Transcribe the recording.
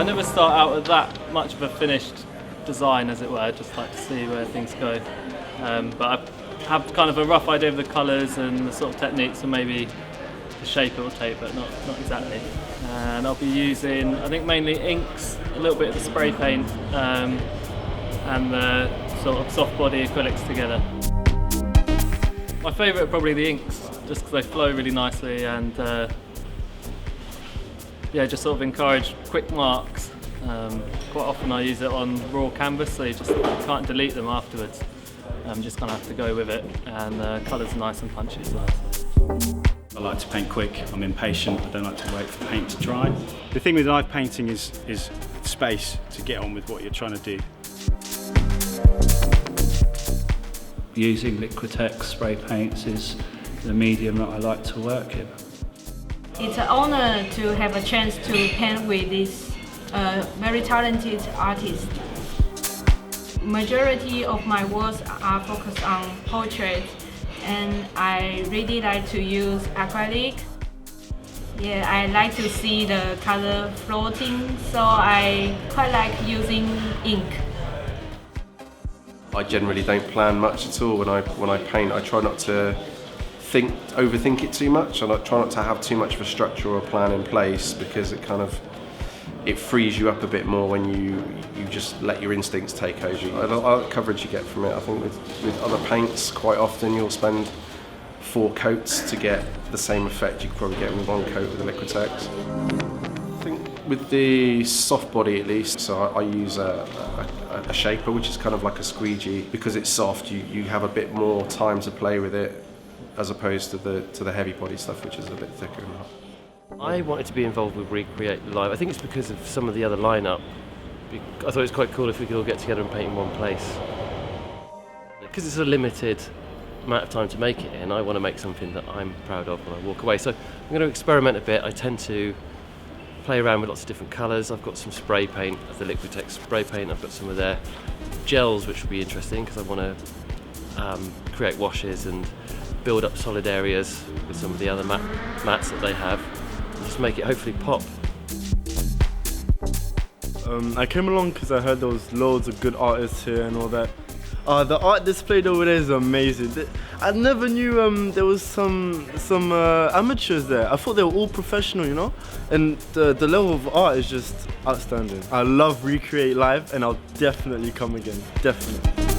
never start out with that much of a finished design, as it were. I just like to see where things go. But I have kind of a rough idea of the colours and the sort of techniques and maybe the shape it will take, but not exactly. And I'll be using, I think, mainly inks, a little bit of the spray paint, and the sort of soft body acrylics together. My favourite are probably the inks, just because they flow really nicely and yeah, just sort of encourage quick marks. Quite often I use it on raw canvas, so you just can't delete them afterwards. Just kind of have to go with it, and the colours are nice and punchy as well. So. I like to paint quick, I'm impatient, I don't like to wait for paint to dry. The thing with knife painting is space to get on with what you're trying to do. Using Liquitex spray paints is the medium that I like to work in. It's an honor to have a chance to paint with this very talented artist. Majority of my works are focused on portrait, and I really like to use acrylic. Yeah, I like to see the color floating, so I quite like using ink. I generally don't plan much at all when I paint. I try not to overthink it too much, and I try not to have too much of a structure or a plan in place, because it frees you up a bit more when you just let your instincts take over. I like the coverage you get from it. I think with other paints, quite often you'll spend 4 coats to get the same effect you could probably get with 1 coat with the Liquitex. I think with the soft body at least, so I use a shaper, which is kind of like a squeegee. Because it's soft, you have a bit more time to play with it, as opposed to the heavy body stuff, which is a bit thicker. I wanted to be involved with Recreate Live. I think it's because of some of the other lineup. I thought it was quite cool if we could all get together and paint in one place. Because it's a limited amount of time to make it in, I want to make something that I'm proud of when I walk away. So I'm going to experiment a bit. I tend to play around with lots of different colours. I've got some spray paint, the Liquitex spray paint. I've got some of their gels, which will be interesting because I want to create washes and build up solid areas with some of the other mats that they have. Just make it hopefully pop. I came along because I heard there was loads of good artists here and all that. The art displayed over there is amazing. I never knew there was some amateurs there. I thought they were all professional, you know? And the level of art is just outstanding. I love Recreate Live, and I'll definitely come again, definitely.